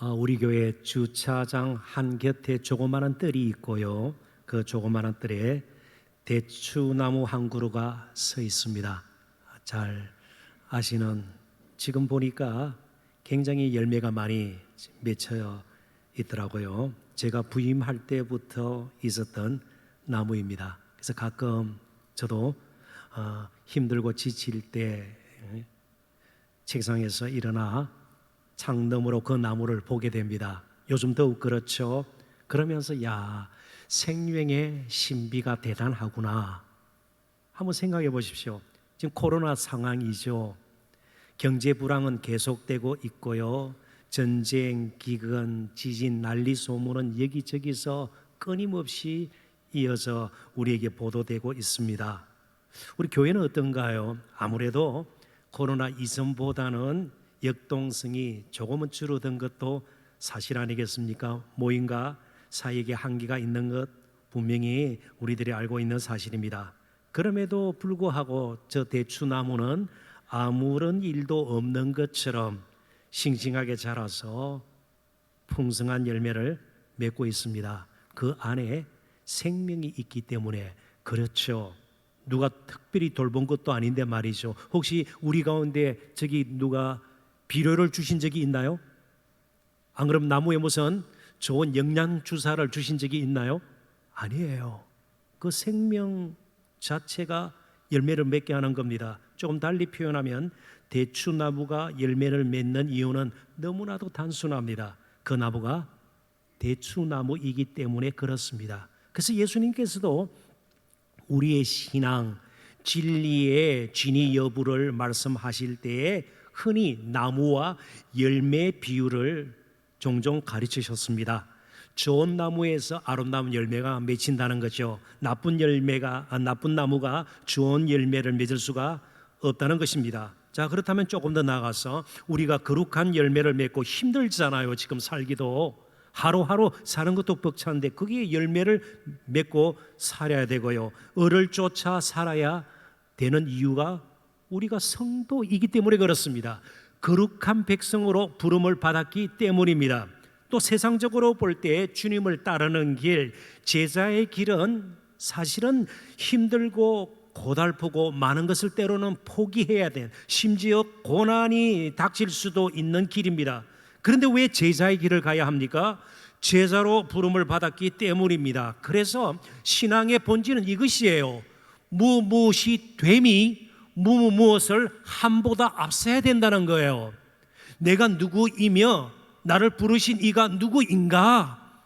우리 교회 주차장 한곁에 조그마한 뜰이 있고요. 그 조그마한 뜰에 대추나무 한 그루가 서 있습니다. 잘 아시는, 지금 보니까 굉장히 열매가 많이 맺혀 있더라고요. 제가 부임할 때부터 있었던 나무입니다. 그래서 가끔 저도 힘들고 지칠 때 책상에서 일어나 창너머로 그 나무를 보게 됩니다. 요즘 더욱 그렇죠. 그러면서 생명의 신비가 대단하구나 한번 생각해 보십시오. 지금 코로나 상황이죠. 경제 불황은 계속되고 있고요. 전쟁, 기근, 지진, 난리 소문은 여기저기서 끊임없이 이어져 우리에게 보도되고 있습니다. 우리 교회는 어떤가요? 아무래도 코로나 이전보다는 역동성이 조금은 줄어든 것도 사실 아니겠습니까? 모임과 사이에 한계가 있는 것 분명히 우리들이 알고 있는 사실입니다. 그럼에도 불구하고 저 대추나무는 아무런 일도 없는 것처럼 싱싱하게 자라서 풍성한 열매를 맺고 있습니다. 그 안에 생명이 있기 때문에 그렇죠. 누가 특별히 돌본 것도 아닌데 말이죠. 혹시 우리 가운데 저기 누가 비료를 주신 적이 있나요? 안 그럼 나무에 무슨 좋은 영양 주사를 주신 적이 있나요? 아니에요. 그 생명 자체가 열매를 맺게 하는 겁니다. 조금 달리 표현하면 대추나무가 열매를 맺는 이유는 너무나도 단순합니다. 그 나무가 대추나무이기 때문에 그렇습니다. 그래서 예수님께서도 우리의 신앙, 진리의 진위 여부를 말씀하실 때에 흔히 나무와 열매 비유를 종종 가르치셨습니다. 좋은 나무에서 아름다운 열매가 맺힌다는 거죠. 나쁜 나무가 좋은 열매를 맺을 수가 없다는 것입니다. 자, 그렇다면 조금 더 나아가서 우리가 거룩한 열매를 맺고 힘들잖아요. 지금 살기도 하루하루 사는 것도 벅찬데 거기에 열매를 맺고 살아야 되고요. 을을 쫓아 살아야 되는 이유가 우리가 성도이기 때문에 그렇습니다. 거룩한 백성으로 부름을 받았기 때문입니다. 또 세상적으로 볼 때 주님을 따르는 길, 제자의 길은 사실은 힘들고 고달프고 많은 것을 때로는 포기해야 된, 심지어 고난이 닥칠 수도 있는 길입니다. 그런데 왜 제자의 길을 가야 합니까? 제자로 부름을 받았기 때문입니다. 그래서 신앙의 본질은 이것이에요. 무엇이 됨이 무엇을 함보다 앞서야 된다는 거예요. 내가 누구이며 나를 부르신 이가 누구인가?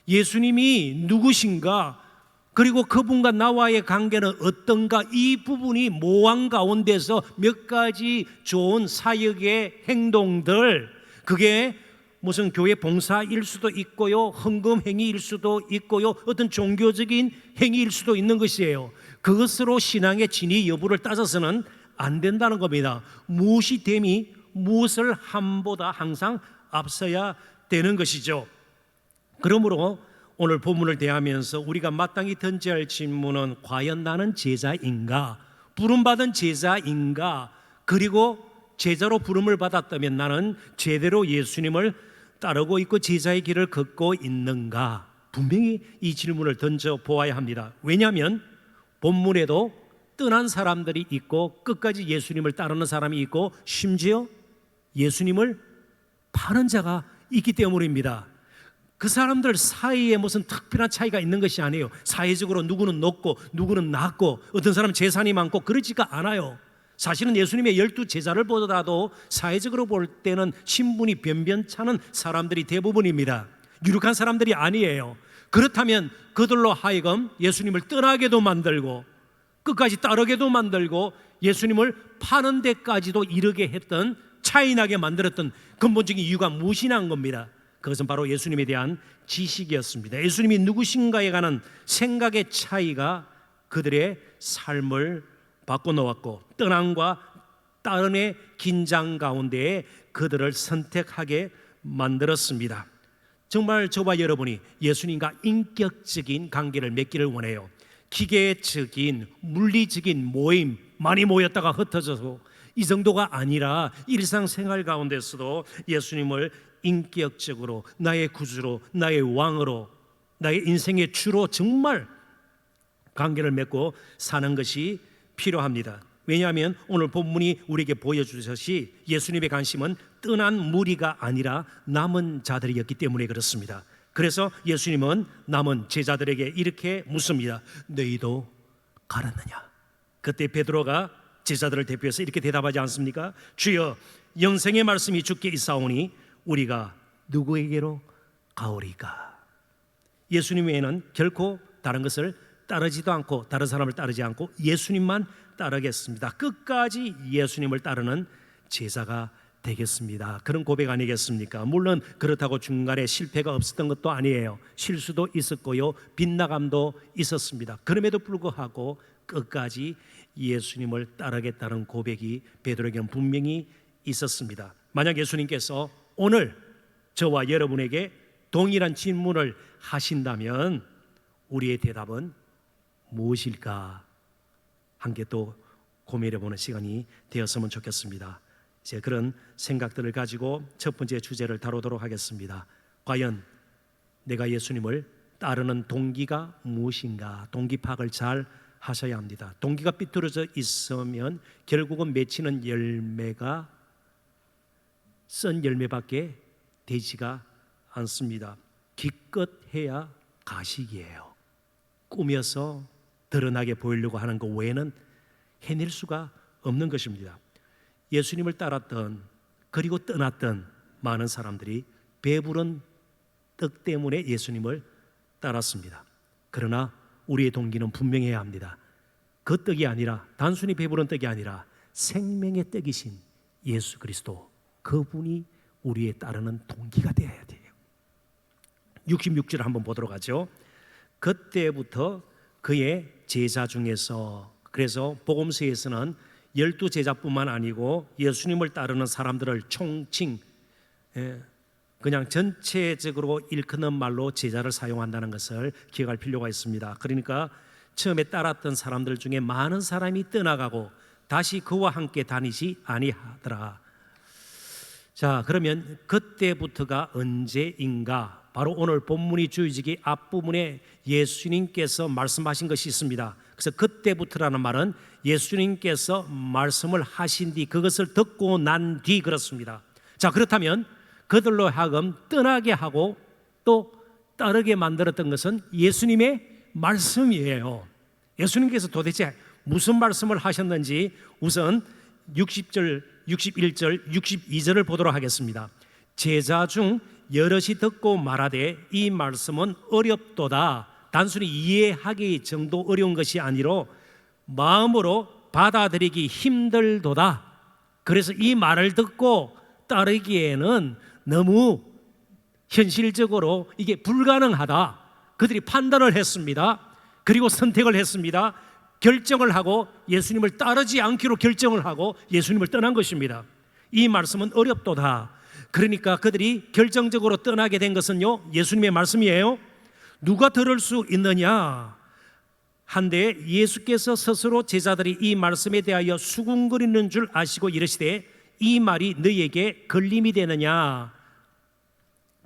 예수님이 누구신가? 그리고 그분과 나와의 관계는 어떤가? 이 부분이 모양 가운데서 몇 가지 좋은 사역의 행동들, 그게 무슨 교회 봉사일 수도 있고요, 헌금 행위일 수도 있고요, 어떤 종교적인 행위일 수도 있는 것이에요. 그것으로 신앙의 진위 여부를 따져서는 안 된다는 겁니다. 무엇이 됨이 무엇을 함보다 항상 앞서야 되는 것이죠. 그러므로 오늘 본문을 대하면서 우리가 마땅히 던져야 할 질문은 과연 나는 제자인가? 부름받은 제자인가? 그리고 제자로 부름을 받았다면 나는 제대로 예수님을 따르고 있고 제자의 길을 걷고 있는가? 분명히 이 질문을 던져 보아야 합니다. 왜냐하면 본문에도 떠난 사람들이 있고 끝까지 예수님을 따르는 사람이 있고 심지어 예수님을 파는 자가 있기 때문입니다. 그 사람들 사이에 무슨 특별한 차이가 있는 것이 아니에요. 사회적으로 누구는 높고 누구는 낮고 어떤 사람은 재산이 많고 그렇지가 않아요. 사실은 예수님의 12제자를 보더라도 사회적으로 볼 때는 신분이 변변찮은 사람들이 대부분입니다. 유력한 사람들이 아니에요. 그렇다면 그들로 하여금 예수님을 떠나게도 만들고 끝까지 따르게도 만들고 예수님을 파는 데까지도 이르게 했던, 차이나게 만들었던 근본적인 이유가 무엇이냐는 겁니다. 그것은 바로 예수님에 대한 지식이었습니다. 예수님이 누구신가에 관한 생각의 차이가 그들의 삶을 바꿔놓았고 떠남과 따름의 긴장 가운데에 그들을 선택하게 만들었습니다. 정말 저와 여러분이 예수님과 인격적인 관계를 맺기를 원해요. 기계적인 물리적인 모임, 많이 모였다가 흩어져서 이 정도가 아니라 일상생활 가운데서도 예수님을 인격적으로, 나의 구주로, 나의 왕으로, 나의 인생의 주로 정말 관계를 맺고 사는 것이 필요합니다. 왜냐하면 오늘 본문이 우리에게 보여주듯이 예수님의 관심은 떠난 무리가 아니라 남은 자들이었기 때문에 그렇습니다. 그래서 예수님은 남은 제자들에게 이렇게 묻습니다. 너희도 가렸느냐? 그때 베드로가 제자들을 대표해서 이렇게 대답하지 않습니까? 주여, 영생의 말씀이 주께 있사오니 우리가 누구에게로 가오리까? 예수님 외에는 결코 다른 것을 따르지도 않고 다른 사람을 따르지 않고 예수님만 따르겠습니다. 끝까지 예수님을 따르는 제자가 되겠습니다. 그런 고백 아니겠습니까? 물론 그렇다고 중간에 실패가 없었던 것도 아니에요. 실수도 있었고요, 빗나감도 있었습니다. 그럼에도 불구하고 끝까지 예수님을 따르겠다는 고백이 베드로에게는 분명히 있었습니다. 만약 예수님께서 오늘 저와 여러분에게 동일한 질문을 하신다면 우리의 대답은 무엇일까? 함께 또 고민해보는 시간이 되었으면 좋겠습니다. 이제 그런 생각들을 가지고 첫 번째 주제를 다루도록 하겠습니다. 과연 내가 예수님을 따르는 동기가 무엇인가? 동기 파악을 잘 하셔야 합니다. 동기가 삐뚤어져 있으면 결국은 맺히는 열매가 썬 열매밖에 되지가 않습니다. 기껏 해야 가식이에요. 꾸며서 드러나게 보이려고 하는 것 외에는 해낼 수가 없는 것입니다. 예수님을 따랐던 그리고 떠났던 많은 사람들이 배부른 떡 때문에 예수님을 따랐습니다. 그러나 우리의 동기는 분명해야 합니다. 그 떡이 아니라, 단순히 배부른 떡이 아니라 생명의 떡이신 예수 그리스도, 그분이 우리의 따르는 동기가 되어야 돼요. 66절 한번 보도록 하죠. 그때부터 그의 제자 중에서, 그래서 복음서에서는 12제자뿐만 아니고 예수님을 따르는 사람들을 총칭, 그냥 전체적으로 일컫는 말로 제자를 사용한다는 것을 기억할 필요가 있습니다. 그러니까 처음에 따랐던 사람들 중에 많은 사람이 떠나가고 다시 그와 함께 다니지 아니하더라. 자, 그러면 그때부터가 언제인가? 바로 오늘 본문이 주의지기 앞부분에 예수님께서 말씀하신 것이 있습니다. 그래서 그때부터라는 말은 예수님께서 말씀을 하신 뒤, 그것을 듣고 난 뒤 그렇습니다. 자, 그렇다면 그들로 하여금 떠나게 하고 또 따르게 만들었던 것은 예수님의 말씀이에요. 예수님께서 도대체 무슨 말씀을 하셨는지 우선 60절, 61절, 62절을 보도록 하겠습니다. 제자 중 여럿이 듣고 말하되 이 말씀은 어렵도다. 단순히 이해하기 정도 어려운 것이 아니로 마음으로 받아들이기 힘들도다. 그래서 이 말을 듣고 따르기에는 너무 현실적으로 이게 불가능하다. 그들이 판단을 했습니다. 그리고 선택을 했습니다. 결정을 하고 예수님을 따르지 않기로 결정을 하고 예수님을 떠난 것입니다. 이 말씀은 어렵도다. 그러니까 그들이 결정적으로 떠나게 된 것은요, 예수님의 말씀이에요. 누가 들을 수 있느냐? 한데 예수께서 스스로 제자들이 이 말씀에 대하여 수군거리는 줄 아시고 이르시되 이 말이 너희에게 걸림이 되느냐?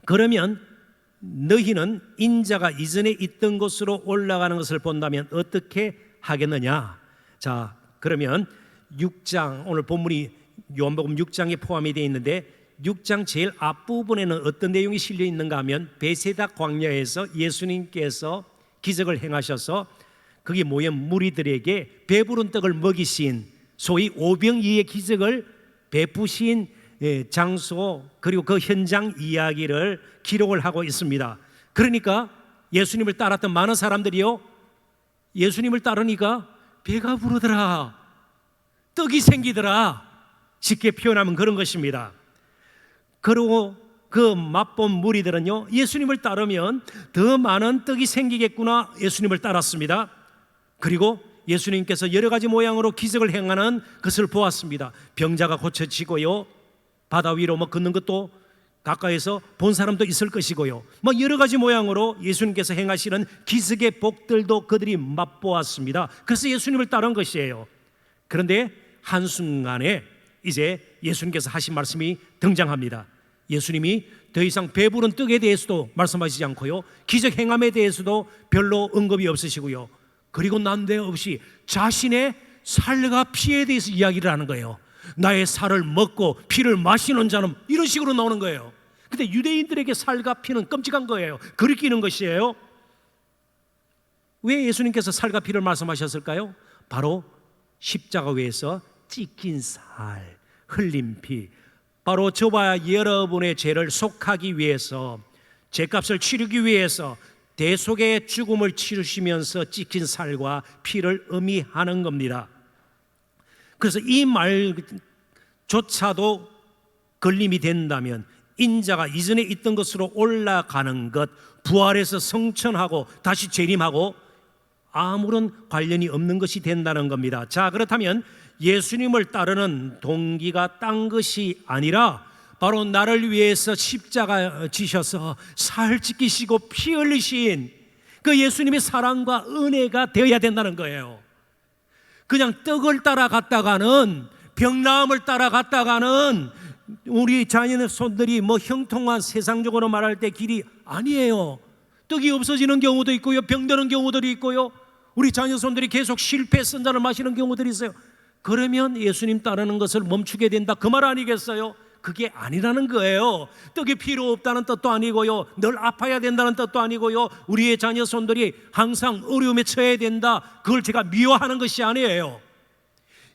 그러면 너희는 인자가 이전에 있던 곳으로 올라가는 것을 본다면 어떻게 하겠느냐? 자, 그러면 6장, 오늘 본문이 요한복음 6장에 포함이 되어 있는데 6장 제일 앞부분에는 어떤 내용이 실려 있는가 하면 베세다 광야에서 예수님께서 기적을 행하셔서 거기 모인 무리들에게 배부른 떡을 먹이신, 소위 오병이의 기적을 베푸신 장소, 그리고 그 현장 이야기를 기록을 하고 있습니다. 그러니까 예수님을 따랐던 많은 사람들이요, 예수님을 따르니까 배가 부르더라, 떡이 생기더라, 쉽게 표현하면 그런 것입니다. 그리고 그 맛본 무리들은요, 예수님을 따르면 더 많은 떡이 생기겠구나 예수님을 따랐습니다. 그리고 예수님께서 여러 가지 모양으로 기적을 행하는 것을 보았습니다. 병자가 고쳐지고요, 바다 위로 걷는 것도 가까이서 본 사람도 있을 것이고요, 여러 가지 모양으로 예수님께서 행하시는 기적의 복들도 그들이 맛보았습니다. 그래서 예수님을 따른 것이에요. 그런데 한순간에 이제 예수님께서 하신 말씀이 등장합니다. 예수님이 더 이상 배부른 떡에 대해서도 말씀하시지 않고요, 기적 행함에 대해서도 별로 언급이 없으시고요, 그리고 난데없이 자신의 살과 피에 대해서 이야기를 하는 거예요. 나의 살을 먹고 피를 마시는 자는, 이런 식으로 나오는 거예요. 근데 유대인들에게 살과 피는 끔찍한 거예요. 거리끼는 것이에요. 왜 예수님께서 살과 피를 말씀하셨을까요? 바로 십자가 위에서 찢긴 살, 흘린 피, 바로 저와 여러분의 죄를 속하기 위해서, 죄값을 치르기 위해서 대속의 죽음을 치르시면서 찢긴 살과 피를 의미하는 겁니다. 그래서 이 말조차도 걸림이 된다면 인자가 이전에 있던 것으로 올라가는 것, 부활해서 성천하고 다시 재림하고 아무런 관련이 없는 것이 된다는 겁니다. 자, 그렇다면 예수님을 따르는 동기가 딴 것이 아니라 바로 나를 위해서 십자가 지셔서 살 찢기시고 피 흘리신 그 예수님의 사랑과 은혜가 되어야 된다는 거예요. 그냥 떡을 따라갔다가는, 병나음을 따라갔다가는 우리 자녀손들이 뭐 형통한, 세상적으로 말할 때 길이 아니에요. 떡이 없어지는 경우도 있고요, 병드는 경우들이 있고요, 우리 자녀손들이 계속 실패 선전을 마시는 경우들이 있어요. 그러면 예수님 따르는 것을 멈추게 된다, 그 말 아니겠어요? 그게 아니라는 거예요. 떡이 필요 없다는 뜻도 아니고요, 늘 아파야 된다는 뜻도 아니고요, 우리의 자녀손들이 항상 어려움에 처해야 된다, 그걸 제가 미워하는 것이 아니에요.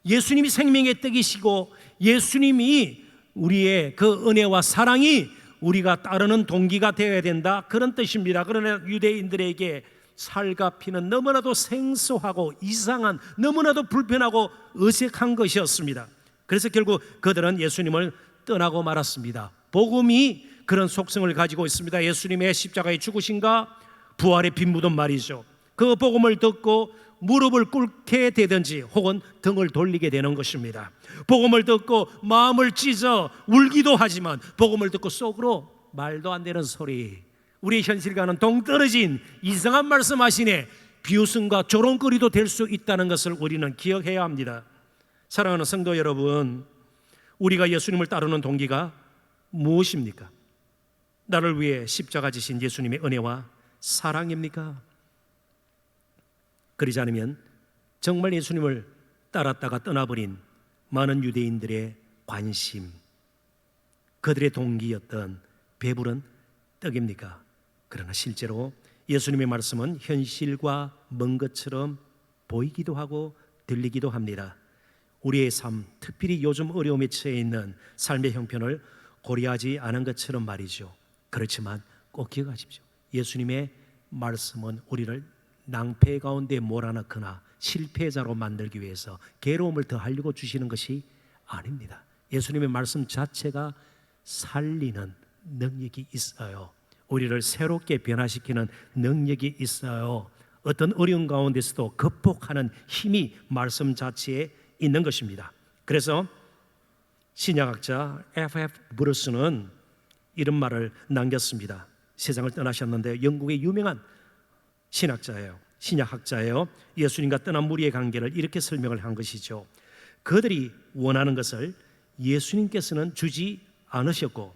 예수님이 생명의 떡이시고 예수님이 우리의 그 은혜와 사랑이 우리가 따르는 동기가 되어야 된다, 그런 뜻입니다. 그러나 유대인들에게 살과 피는 너무나도 생소하고 이상한, 너무나도 불편하고 어색한 것이었습니다. 그래서 결국 그들은 예수님을 떠나고 말았습니다. 복음이 그런 속성을 가지고 있습니다. 예수님의 십자가의 죽으심과 부활의 빈무덤 말이죠. 그 복음을 듣고 무릎을 꿇게 되든지 혹은 등을 돌리게 되는 것입니다. 복음을 듣고 마음을 찢어 울기도 하지만 복음을 듣고 속으로 말도 안 되는 소리, 우리 현실과는 동떨어진 이상한 말씀하시네, 비웃음과 조롱거리도 될 수 있다는 것을 우리는 기억해야 합니다. 사랑하는 성도 여러분, 우리가 예수님을 따르는 동기가 무엇입니까? 나를 위해 십자가 지신 예수님의 은혜와 사랑입니까? 그러지 않으면 정말 예수님을 따랐다가 떠나버린 많은 유대인들의 관심, 그들의 동기였던 배부른 떡입니까? 그러나 실제로 예수님의 말씀은 현실과 먼 것처럼 보이기도 하고 들리기도 합니다. 우리의 삶, 특별히 요즘 어려움에 처해 있는 삶의 형편을 고려하지 않은 것처럼 말이죠. 그렇지만 꼭 기억하십시오. 예수님의 말씀은 우리를 낭패 가운데 몰아넣거나 실패자로 만들기 위해서 괴로움을 더하려고 주시는 것이 아닙니다. 예수님의 말씀 자체가 살리는 능력이 있어요. 우리를 새롭게 변화시키는 능력이 있어요. 어떤 어려운 가운데서도 극복하는 힘이 말씀 자체에 있는 것입니다. 그래서 신약학자 F.F. 브루스는 이런 말을 남겼습니다. 세상을 떠나셨는데 영국의 유명한 신약학자예요. 예수님과 떠난 무리의 관계를 이렇게 설명을 한 것이죠. 그들이 원하는 것을 예수님께서는 주지 않으셨고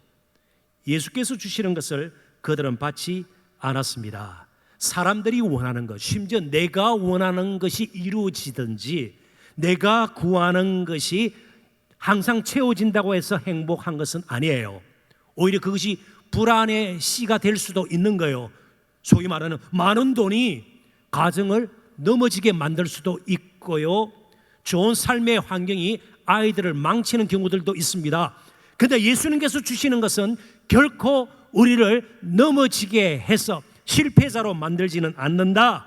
예수께서 주시는 것을 그들은 받지 않았습니다. 사람들이 원하는 것, 심지어 내가 원하는 것이 이루어지든지 내가 구하는 것이 항상 채워진다고 해서 행복한 것은 아니에요. 오히려 그것이 불안의 씨가 될 수도 있는 거예요. 소위 말하는 많은 돈이 가정을 넘어지게 만들 수도 있고요, 좋은 삶의 환경이 아이들을 망치는 경우들도 있습니다. 그런데 예수님께서 주시는 것은 결코 우리를 넘어지게 해서 실패자로 만들지는 않는다.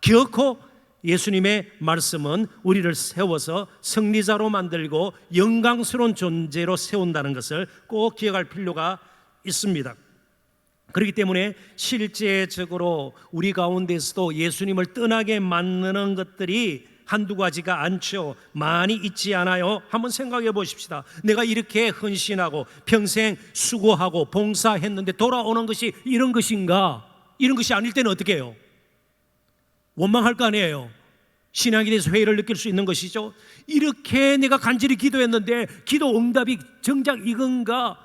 결코 예수님의 말씀은 우리를 세워서 승리자로 만들고 영광스러운 존재로 세운다는 것을 꼭 기억할 필요가 있습니다. 그렇기 때문에 실제적으로 우리 가운데서도 예수님을 떠나게 만드는 것들이 한두 가지가 않죠. 많이 있지 않아요? 한번 생각해 보십시다. 내가 이렇게 헌신하고 평생 수고하고 봉사했는데 돌아오는 것이 이런 것인가? 이런 것이 아닐 때는 어떻게 해요? 원망할 거 아니에요. 신앙에 대해서 회의를 느낄 수 있는 것이죠. 이렇게 내가 간절히 기도했는데 기도 응답이 정작 이건가?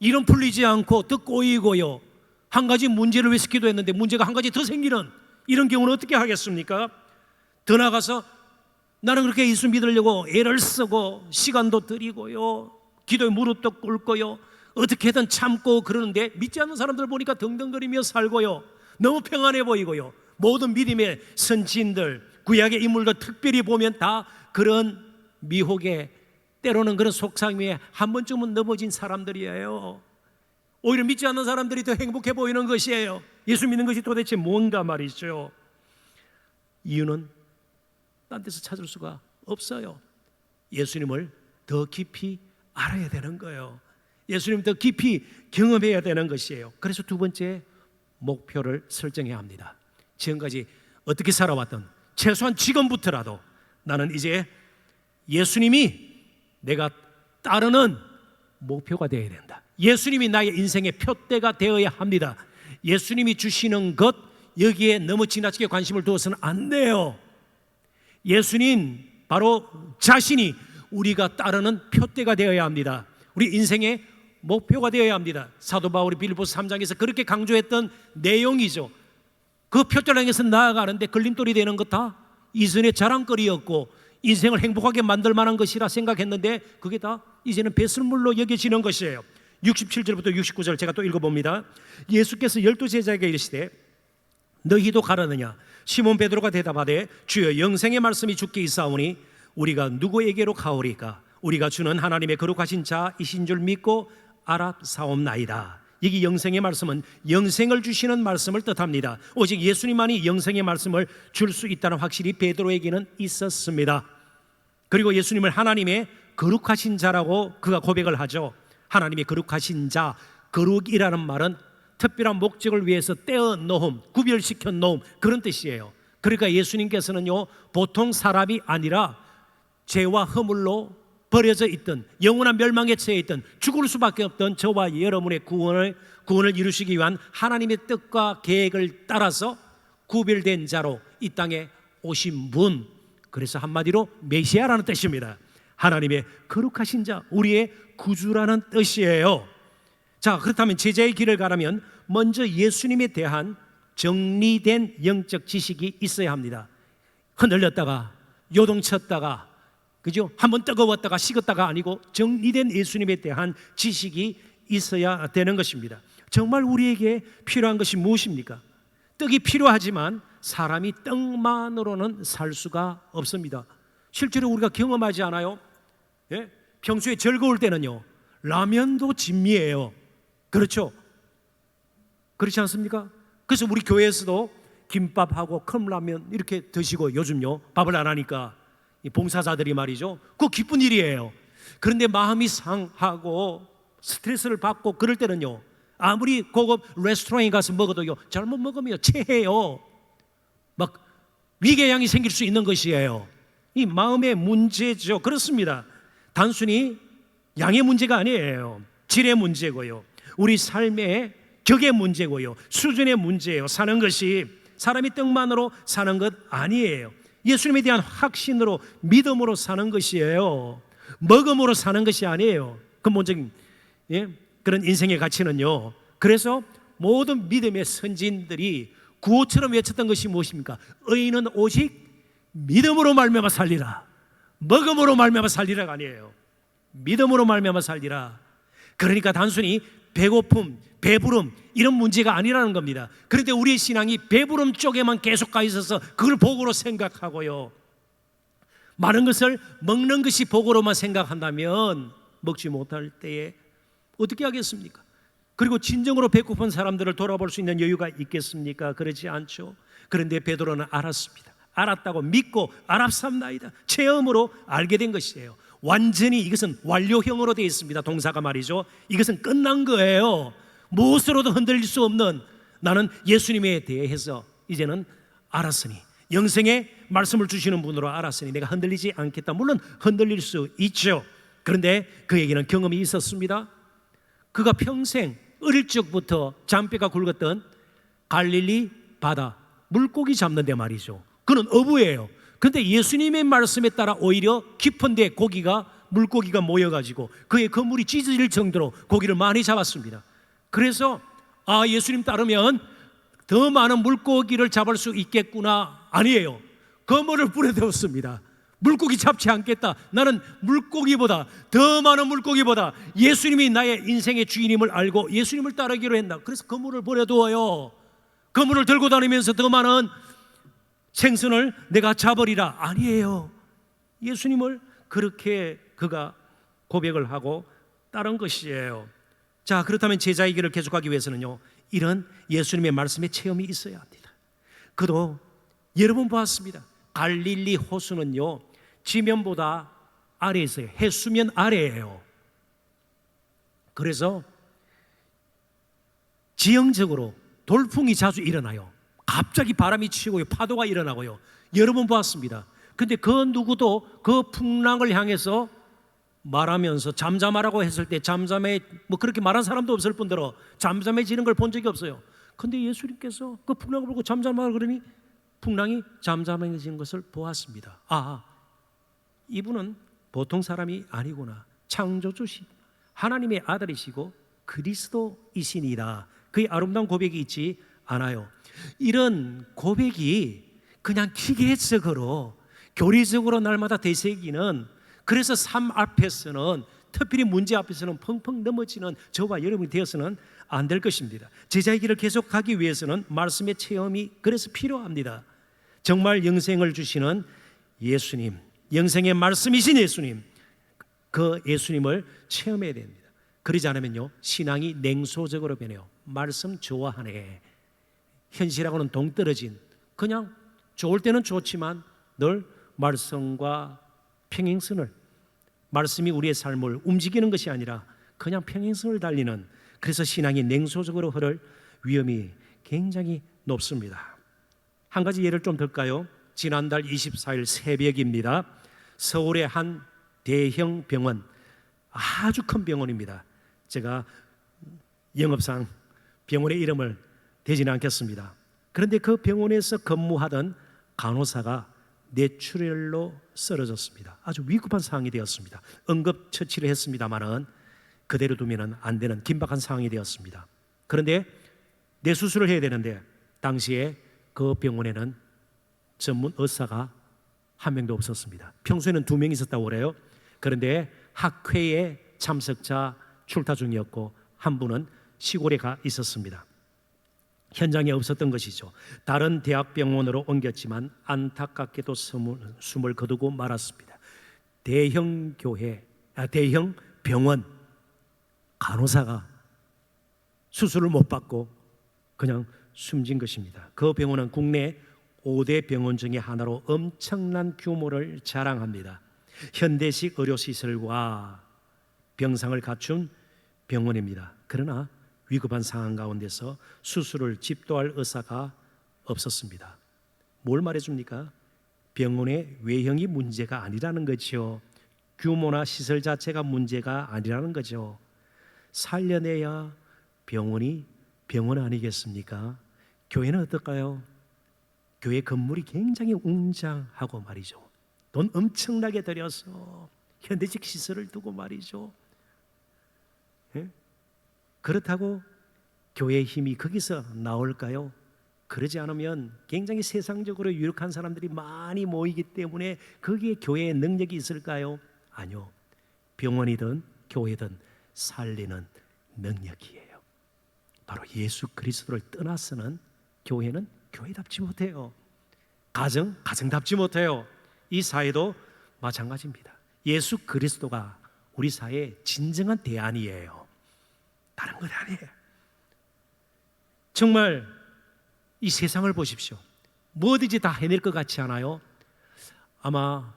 일은 풀리지 않고 더 꼬이고요. 한 가지 문제를 위해서 기도했는데 문제가 한 가지 더 생기는 이런 경우는 어떻게 하겠습니까? 더 나가서 나는 그렇게 예수 믿으려고 애를 쓰고 시간도 들이고요, 기도에 무릎도 꿇고요, 어떻게든 참고 그러는데 믿지 않는 사람들 보니까 덩덩거리며 살고요, 너무 평안해 보이고요. 모든 믿음의 선지인들, 구약의 인물들 특별히 보면 다 그런 미혹에, 때로는 그런 속상함에 한 번쯤은 넘어진 사람들이에요. 오히려 믿지 않는 사람들이 더 행복해 보이는 것이에요. 예수 믿는 것이 도대체 뭔가 말이죠. 이유는 딴 데서 찾을 수가 없어요. 예수님을 더 깊이 알아야 되는 거예요. 예수님 더 깊이 경험해야 되는 것이에요. 그래서 두 번째 목표를 설정해야 합니다. 지금까지 어떻게 살아왔던, 최소한 지금부터라도 나는 이제 예수님이 내가 따르는 목표가 되어야 된다. 예수님이 나의 인생의 표대가 되어야 합니다. 예수님이 주시는 것, 여기에 너무 지나치게 관심을 두어서는 안 돼요. 예수님 바로 자신이 우리가 따르는 표대가 되어야 합니다. 우리 인생의 목표가 되어야 합니다. 사도 바울이 빌립보서 3장에서 그렇게 강조했던 내용이죠. 그 표대를 향해서 나아가는데 걸림돌이 되는 것 다 이전의 자랑거리였고 인생을 행복하게 만들 만한 것이라 생각했는데 그게 다 이제는 배설물로 여겨지는 것이에요. 67절부터 69절 제가 또 읽어봅니다. 예수께서 12제자에게 이르시되 너희도 가라느냐? 시몬 베드로가 대답하되 주여 영생의 말씀이 주께 있사오니 우리가 누구에게로 가오리까? 우리가 주는 하나님의 거룩하신 자이신 줄 믿고 알았사옵나이다. 여기 영생의 말씀은 영생을 주시는 말씀을 뜻합니다. 오직 예수님만이 영생의 말씀을 줄 수 있다는 확실히 베드로에게는 있었습니다. 그리고 예수님을 하나님의 거룩하신 자라고 그가 고백을 하죠. 하나님의 거룩하신 자, 거룩이라는 말은 특별한 목적을 위해서 떼어 놓음, 구별시켜 놓음, 그런 뜻이에요. 그러니까 예수님께서는요, 보통 사람이 아니라 죄와 허물로 버려져 있던, 영원한 멸망에 처해 있던, 죽을 수밖에 없던 저와 여러분의 구원을 이루시기 위한 하나님의 뜻과 계획을 따라서 구별된 자로 이 땅에 오신 분, 그래서 한마디로 메시아라는 뜻입니다. 하나님의 거룩하신 자, 우리의 구주라는 뜻이에요. 자, 그렇다면 제자의 길을 가려면 먼저 예수님에 대한 정리된 영적 지식이 있어야 합니다. 흔들렸다가 요동쳤다가, 그죠? 한번 뜨거웠다가 식었다가 아니고 정리된 예수님에 대한 지식이 있어야 되는 것입니다. 정말 우리에게 필요한 것이 무엇입니까? 떡이 필요하지만 사람이 떡만으로는 살 수가 없습니다. 실제로 우리가 경험하지 않아요? 예? 평소에 즐거울 때는요, 라면도 진미예요. 그렇죠? 그렇지 않습니까? 그래서 우리 교회에서도 김밥하고 컵라면 이렇게 드시고, 요즘요 밥을 안 하니까 이 봉사자들이 말이죠, 그거 기쁜 일이에요. 그런데 마음이 상하고 스트레스를 받고 그럴 때는요, 아무리 고급 레스토랑에 가서 먹어도요, 잘못 먹으면 체해요. 막 위궤양이 생길 수 있는 것이에요. 이 마음의 문제죠. 그렇습니다. 단순히 양의 문제가 아니에요. 질의 문제고요, 우리 삶의 격의 문제고요, 수준의 문제예요. 사는 것이 사람이 떡만으로 사는 것 아니에요. 예수님에 대한 확신으로, 믿음으로 사는 것이에요. 먹음으로 사는 것이 아니에요. 근본적인 그런 인생의 가치는요. 그래서 모든 믿음의 선진들이 구호처럼 외쳤던 것이 무엇입니까? 의인은 오직 믿음으로 말미암아 살리라. 먹음으로 말미암아 살리라가 아니에요. 믿음으로 말미암아 살리라. 그러니까 단순히 배고픔, 배부름 이런 문제가 아니라는 겁니다. 그런데 우리의 신앙이 배부름 쪽에만 계속 가 있어서 그걸 복으로 생각하고요, 많은 것을 먹는 것이 복으로만 생각한다면 먹지 못할 때에 어떻게 하겠습니까? 그리고 진정으로 배고픈 사람들을 돌아볼 수 있는 여유가 있겠습니까? 그렇지 않죠. 그런데 베드로는 알았습니다. 알았다고 믿고 알았사옵나이다. 체험으로 알게 된 것이에요. 완전히 이것은 완료형으로 되어 있습니다. 동사가 말이죠. 이것은 끝난 거예요. 무엇으로도 흔들릴 수 없는, 나는 예수님에 대해서 이제는 알았으니, 영생의 말씀을 주시는 분으로 알았으니 내가 흔들리지 않겠다. 물론 흔들릴 수 있죠. 그런데 그에게는 경험이 있었습니다. 그가 평생 어릴 적부터 잔뼈가 굵었던 갈릴리 바다 물고기 잡는 데 말이죠. 그는 어부예요. 그런데 예수님의 말씀에 따라 오히려 깊은 데 고기가 물고기가 모여가지고 그의 그물이 찢어질 정도로 고기를 많이 잡았습니다. 그래서 예수님 따르면 더 많은 물고기를 잡을 수 있겠구나. 아니에요. 그물을 뿌려대었습니다. 물고기 잡지 않겠다. 나는 물고기보다, 더 많은 물고기보다 예수님이 나의 인생의 주인임을 알고 예수님을 따르기로 했다. 그래서 그물을 버려두어요. 그물을 들고 다니면서 더 많은 생선을 내가 잡으리라. 아니에요. 예수님을 그렇게 그가 고백을 하고 따른 것이에요. 자, 그렇다면 제자의 길을 계속하기 위해서는요, 이런 예수님의 말씀의 체험이 있어야 합니다. 그도 여러 번 보았습니다. 갈릴리 호수는요, 지면보다 아래에 있어요. 해수면 아래예요. 그래서 지형적으로 돌풍이 자주 일어나요. 갑자기 바람이 치고요, 파도가 일어나고요. 여러 번 보았습니다. 근데 그 누구도 그 풍랑을 향해서 말하면서 잠잠하라고 했을 때 잠잠해, 그렇게 말한 사람도 없을 뿐더러 잠잠해지는 걸 본 적이 없어요. 근데 예수님께서 그 풍랑을 보고 잠잠하라 그러니 풍랑이 잠잠해지는 것을 보았습니다. 이분은 보통 사람이 아니구나. 창조주시 하나님의 아들이시고 그리스도이시니라. 그의 아름다운 고백이 있지 않아요. 이런 고백이 그냥 기계적으로 교리적으로 날마다 되새기는, 그래서 삶 앞에서는, 특별히 문제 앞에서는 펑펑 넘어지는 저와 여러분이 되어서는 안 될 것입니다. 제자의 길을 계속 가기 위해서는 말씀의 체험이 그래서 필요합니다. 정말 영생을 주시는 예수님, 영생의 말씀이신 예수님, 그 예수님을 체험해야 됩니다. 그러지 않으면요, 신앙이 냉소적으로 변해요. 말씀 좋아하네, 현실하고는 동떨어진, 그냥 좋을 때는 좋지만 늘 말씀과 평행선을, 말씀이 우리의 삶을 움직이는 것이 아니라 그냥 평행선을 달리는, 그래서 신앙이 냉소적으로 흐를 위험이 굉장히 높습니다. 한 가지 예를 좀 들까요? 지난달 24일 새벽입니다. 서울의 한 대형 병원, 아주 큰 병원입니다. 제가 영업상 병원의 이름을 대지는 않겠습니다. 그런데 그 병원에서 근무하던 간호사가 뇌출혈로 쓰러졌습니다. 아주 위급한 상황이 되었습니다. 응급처치를 했습니다마는 그대로 두면 안 되는 긴박한 상황이 되었습니다. 그런데 뇌수술을 해야 되는데 당시에 그 병원에는 전문 의사가 한 명도 없었습니다. 평소에는 2명 있었다고 그래요. 그런데 학회에 참석자 출타 중이었고 한 분은 시골에 가 있었습니다. 현장에 없었던 것이죠. 다른 대학병원으로 옮겼지만 안타깝게도 숨을 거두고 말았습니다. 대형 교회, 대형 병원 간호사가 수술을 못 받고 그냥 숨진 것입니다. 그 병원은 국내 5대 병원 중에 하나로 엄청난 규모를 자랑합니다. 현대식 의료시설과 병상을 갖춘 병원입니다. 그러나 위급한 상황 가운데서 수술을 집도할 의사가 없었습니다. 뭘 말해줍니까? 병원의 외형이 문제가 아니라는 거죠. 규모나 시설 자체가 문제가 아니라는 거죠. 살려내야 병원이 병원 아니겠습니까? 교회는 어떨까요? 교회 건물이 굉장히 웅장하고 말이죠. 돈 엄청나게 들여서 현대식 시설을 두고 말이죠. 예? 그렇다고 교회의 힘이 거기서 나올까요? 그러지 않으면 굉장히 세상적으로 유력한 사람들이 많이 모이기 때문에 거기에 교회의 능력이 있을까요? 아니요. 병원이든 교회든 살리는 능력이에요. 바로 예수 그리스도를 떠나서는 교회는 교회답지 못해요. 가정답지 못해요. 이 사회도 마찬가지입니다. 예수 그리스도가 우리 사회의 진정한 대안이에요. 다른 건 아니에요. 정말 이 세상을 보십시오. 뭐든지 다 해낼 것 같지 않아요? 아마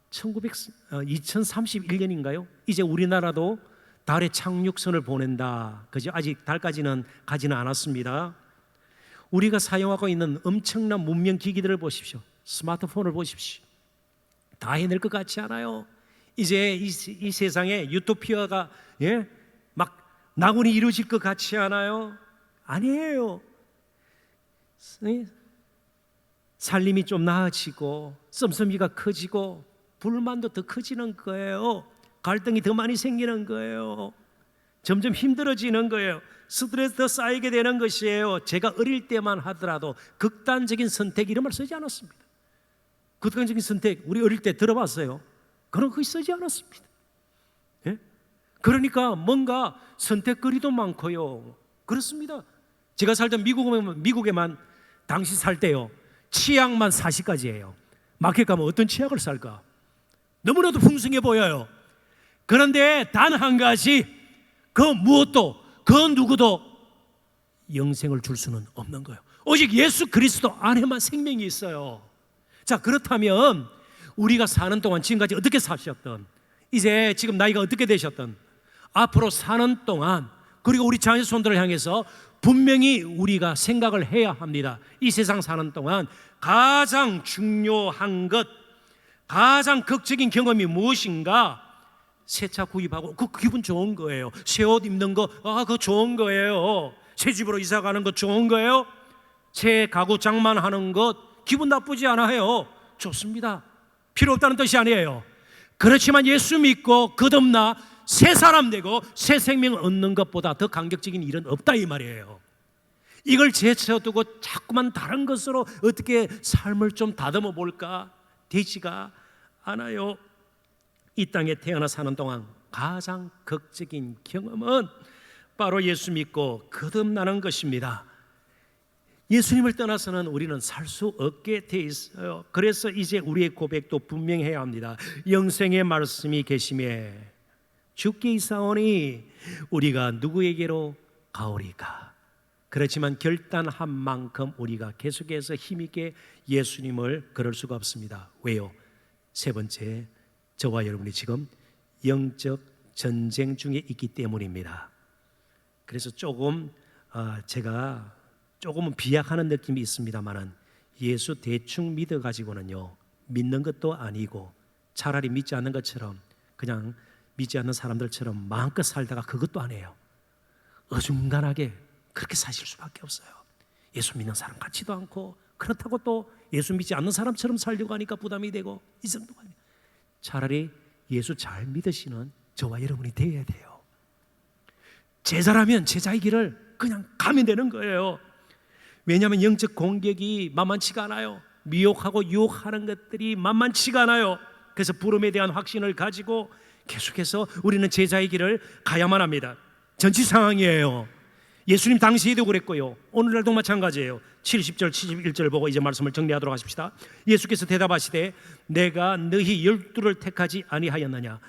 2031년인가요? 이제 우리나라도 달에 착륙선을 보낸다. 그죠? 아직 달까지는 가지는 않았습니다. 우리가 사용하고 있는 엄청난 문명 기기들을 보십시오. 스마트폰을 보십시오. 다 해낼 것 같지 않아요? 이제 이 세상에 유토피아가 막 낙원이 이루어질 것 같지 않아요? 아니에요. 살림이 좀 나아지고 씀씀이가 커지고 불만도 더 커지는 거예요. 갈등이 더 많이 생기는 거예요. 점점 힘들어지는 거예요. 스트레스 더 쌓이게 되는 것이에요. 제가 어릴 때만 하더라도 극단적인 선택 이런 말 쓰지 않았습니다. 극단적인 선택 우리 어릴 때 들어봤어요? 그런 거 쓰지 않았습니다. 예? 그러니까 뭔가 선택거리도 많고요. 그렇습니다. 제가 살던 미국에만 당시 살 때요, 치약만 40가지예요. 마켓 가면 어떤 치약을 살까? 너무나도 풍성해 보여요. 그런데 단 한 가지, 그 무엇도 그 누구도 영생을 줄 수는 없는 거예요. 오직 예수 그리스도 안에만 생명이 있어요. 자, 그렇다면 우리가 사는 동안 지금까지 어떻게 사셨던, 이제 지금 나이가 어떻게 되셨던, 앞으로 사는 동안, 그리고 우리 자녀손들을 향해서 분명히 우리가 생각을 해야 합니다. 이 세상 사는 동안 가장 중요한 것, 가장 극적인 경험이 무엇인가? 새 차 구입하고 그 기분 좋은 거예요. 새 옷 입는 거, 그거 좋은 거예요. 새 집으로 이사 가는 거 좋은 거예요. 새 가구 장만하는 것 기분 나쁘지 않아요. 좋습니다. 필요 없다는 뜻이 아니에요. 그렇지만 예수 믿고 거듭나 새 사람 되고 새 생명을 얻는 것보다 더 감격적인 일은 없다 이 말이에요. 이걸 제쳐두고 자꾸만 다른 것으로 어떻게 삶을 좀 다듬어 볼까? 되지가 않아요. 이 땅에 태어나 사는 동안 가장 극적인 경험은 바로 예수 믿고 거듭나는 것입니다. 예수님을 떠나서는 우리는 살 수 없게 돼 있어요. 그래서 이제 우리의 고백도 분명해야 합니다. 영생의 말씀이 계심에 주께 이사오니 우리가 누구에게로 가오리까? 그렇지만 결단한 만큼 우리가 계속해서 힘있게 예수님을 걸을 수가 없습니다. 왜요? 세 번째, 저와 여러분이 지금 영적 전쟁 중에 있기 때문입니다. 그래서 제가 조금은 비약하는 느낌이 있습니다만은 예수 대충 믿어가지고는요, 믿는 것도 아니고 차라리 믿지 않는 것처럼 그냥 믿지 않는 사람들처럼 마음껏 살다가 그것도 아니에요. 어중간하게 그렇게 사실 수밖에 없어요. 예수 믿는 사람 같지도 않고, 그렇다고 또 예수 믿지 않는 사람처럼 살려고 하니까 부담이 되고, 이 정도가 아니에요. 차라리 예수 잘 믿으시는 저와 여러분이 되어야 돼요. 제자라면 제자의 길을 그냥 가면 되는 거예요. 왜냐하면 영적 공격이 만만치가 않아요. 미혹하고 유혹하는 것들이 만만치가 않아요. 그래서 부름에 대한 확신을 가지고 계속해서 우리는 제자의 길을 가야만 합니다. 전치 상황이에요. 예수님 당시에도 그랬고요, 오늘날도 마찬가지예요. 70절 71절 보고 이제 말씀을 정리하도록 하십시다. 예수께서 대답하시되 내가 너희 12를 택하지 아니하였느냐?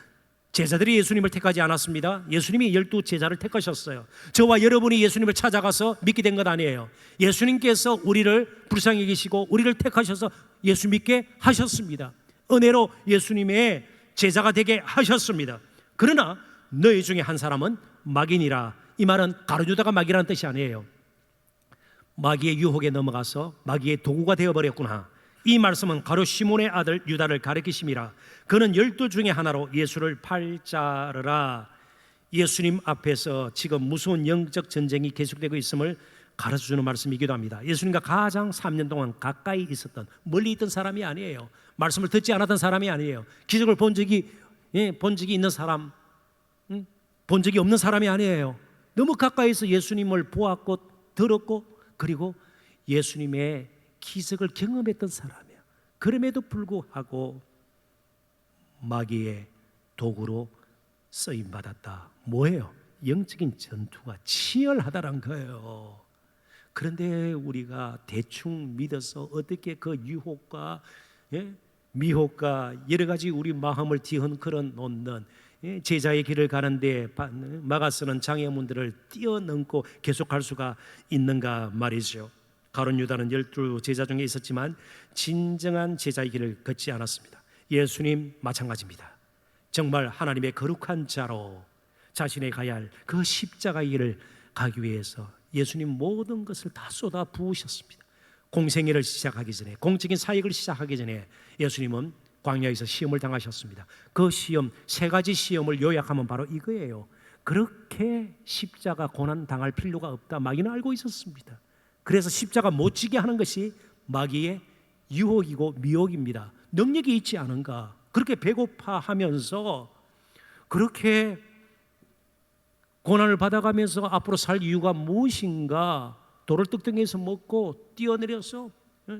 제자들이 예수님을 택하지 않았습니다. 예수님이 12 제자를 택하셨어요. 저와 여러분이 예수님을 찾아가서 믿게 된 것 아니에요. 예수님께서 우리를 불쌍히 계시고 우리를 택하셔서 예수 믿게 하셨습니다. 은혜로 예수님의 제자가 되게 하셨습니다. 그러나 너희 중에 한 사람은 마귀니라. 이 말은 가룟유다가 마귀라는 뜻이 아니에요. 마귀의 유혹에 넘어가서 마귀의 도구가 되어버렸구나. 이 말씀은 가룟 시몬의 아들 유다를 가리키심이라. 그는 12 중에 하나로 예수를 팔자르라. 예수님 앞에서 지금 무서운 영적 전쟁이 계속되고 있음을 가르쳐주는 말씀이기도 합니다. 예수님과 가장 3년 동안 가까이 있었던, 멀리 있던 사람이 아니에요. 말씀을 듣지 않았던 사람이 아니에요. 기적을 본 적이 있는 사람, 본 적이 없는 사람이 아니에요. 너무 가까이서 예수님을 보았고 들었고 그리고 예수님의 기적을 경험했던 사람이에요. 그럼에도 불구하고 마귀의 도구로 쓰임받았다. 뭐예요? 영적인 전투가 치열하다는 거예요. 그런데 우리가 대충 믿어서 어떻게 그 유혹과 미혹과 여러 가지 우리 마음을 뒤흔들어 놓는 제자의 길을 가는데 막아서는 장애문들을 뛰어넘고 계속할 수가 있는가 말이죠. 가룟 유다는 12 제자 중에 있었지만 진정한 제자의 길을 걷지 않았습니다. 예수님 마찬가지입니다. 정말 하나님의 거룩한 자로 자신의 가야 할 그 십자가의 길을 가기 위해서 예수님 모든 것을 다 쏟아 부으셨습니다. 공생애를 시작하기 전에, 공적인 사역을 시작하기 전에 예수님은 광야에서 시험을 당하셨습니다. 그 시험, 3가지 시험을 요약하면 바로 이거예요. 그렇게 십자가 고난 당할 필요가 없다, 마귀는 알고 있었습니다. 그래서 십자가 못 지게 하는 것이 마귀의 유혹이고 미혹입니다. 능력이 있지 않은가, 그렇게 배고파하면서 그렇게 고난을 받아가면서 앞으로 살 이유가 무엇인가, 돌을 뚝뚝해서 먹고 뛰어내려서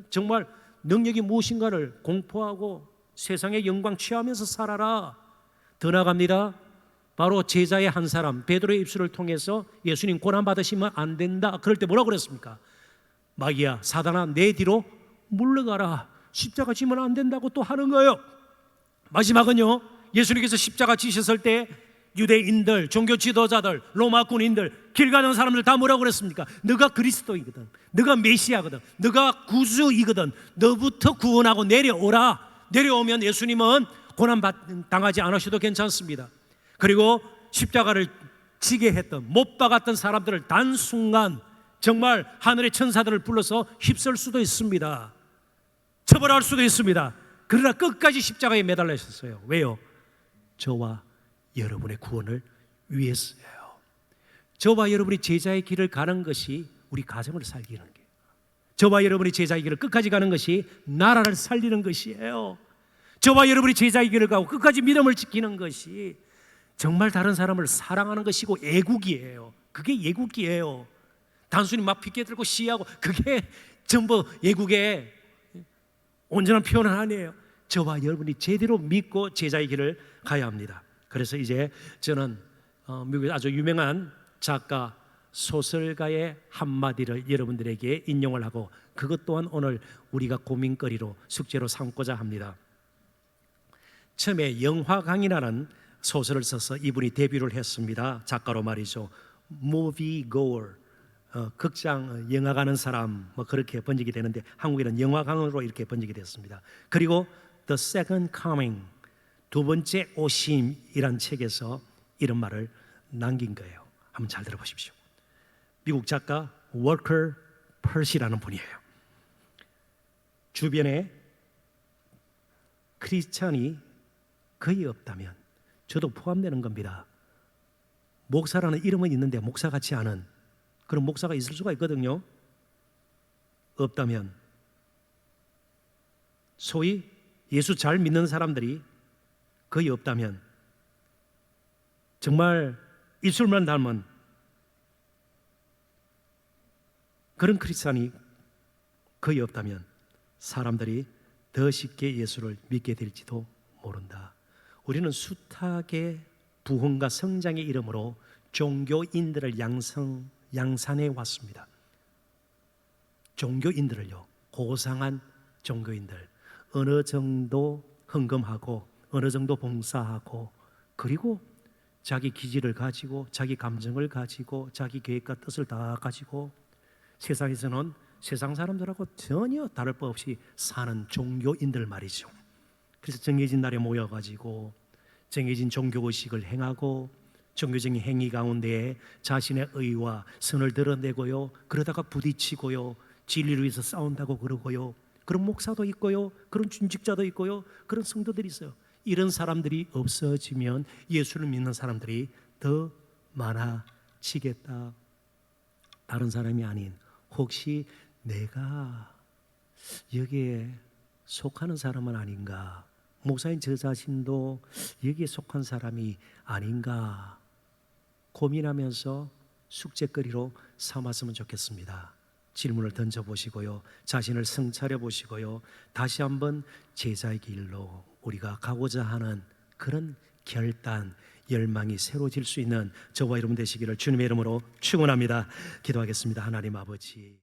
정말 능력이 무엇인가를 공포하고 세상의 영광 취하면서 살아라. 더 나아갑니다. 바로 제자의 한 사람 베드로의 입술을 통해서 예수님 고난 받으시면 안 된다. 그럴 때 뭐라고 그랬습니까? 마귀야, 사단아, 내 뒤로 물러가라. 십자가 지면 안 된다고 또 하는 거예요. 마지막은요, 예수님께서 십자가 지셨을 때 유대인들, 종교 지도자들, 로마 군인들, 길 가는 사람들 다 뭐라고 그랬습니까? 너가 그리스도이거든, 너가 메시아거든, 너가 구주이거든, 너부터 구원하고 내려오라. 내려오면 예수님은 고난 당하지 않으셔도 괜찮습니다. 그리고 십자가를 지게 했던, 못 박았던 사람들을 단순간 정말 하늘의 천사들을 불러서 휩쓸 수도 있습니다. 처벌할 수도 있습니다. 그러나 끝까지 십자가에 매달려 있었어요. 왜요? 저와 여러분의 구원을 위해서요. 저와 여러분이 제자의 길을 가는 것이 우리 가정을 살리는 거예요. 저와 여러분이 제자의 길을 끝까지 가는 것이 나라를 살리는 것이에요. 저와 여러분이 제자의 길을 가고 끝까지 믿음을 지키는 것이 정말 다른 사람을 사랑하는 것이고 애국이에요. 그게 애국이에요. 단순히 막 피켓 들고 시위하고 그게 전부 애국의 온전한 표현은 아니에요. 저와 여러분이 제대로 믿고 제자의 길을 가야 합니다. 그래서 이제 저는 미국의 아주 유명한 작가 소설가의 한마디를 여러분들에게 인용을 하고 그것 또한 오늘 우리가 고민거리로 숙제로 삼고자 합니다. 처음에 영화강이라는 소설을 써서 이분이 데뷔를 했습니다. 작가로 말이죠. Movie goer, 극장 영화 가는 사람, 뭐 그렇게 번역이 되는데 한국에는 영화강으로 이렇게 번역이 됐습니다. 그리고 The Second Coming, 두 번째 오심이란 책에서 이런 말을 남긴 거예요. 한번 잘 들어보십시오. 미국 작가 워커 펄시라는 분이에요. 주변에 크리스찬이 거의 없다면 저도 포함되는 겁니다. 목사라는 이름은 있는데 목사 같지 않은 그런 목사가 있을 수가 있거든요. 없다면 소위 예수 잘 믿는 사람들이 거의 없다면 정말 입술만 닮은 그런 크리스찬이 거의 없다면 사람들이 더 쉽게 예수를 믿게 될지도 모른다. 우리는 숱하게 부흥과 성장의 이름으로 종교인들을 양산해 왔습니다. 종교인들을요, 고상한 종교인들, 어느 정도 헌금하고 어느 정도 봉사하고 그리고 자기 기질을 가지고 자기 감정을 가지고 자기 계획과 뜻을 다 가지고 세상에서는 세상 사람들하고 전혀 다를 바 없이 사는 종교인들 말이죠. 그래서 정해진 날에 모여가지고 정해진 종교의식을 행하고 종교적인 행위 가운데 자신의 의와 선을 드러내고요, 그러다가 부딪히고요, 진리를 위해서 싸운다고 그러고요, 그런 목사도 있고요, 그런 준직자도 있고요, 그런 성도들이 있어요. 이런 사람들이 없어지면 예수를 믿는 사람들이 더 많아지겠다. 다른 사람이 아닌 혹시 내가 여기에 속하는 사람은 아닌가, 목사인 저 자신도 여기에 속한 사람이 아닌가 고민하면서 숙제거리로 삼았으면 좋겠습니다. 질문을 던져보시고요, 자신을 성찰해 보시고요, 다시 한번 제자의 길로 우리가 가고자 하는 그런 결단, 열망이 새로워질 수 있는 저와 여러분 되시기를 주님의 이름으로 축원합니다. 기도하겠습니다. 하나님 아버지,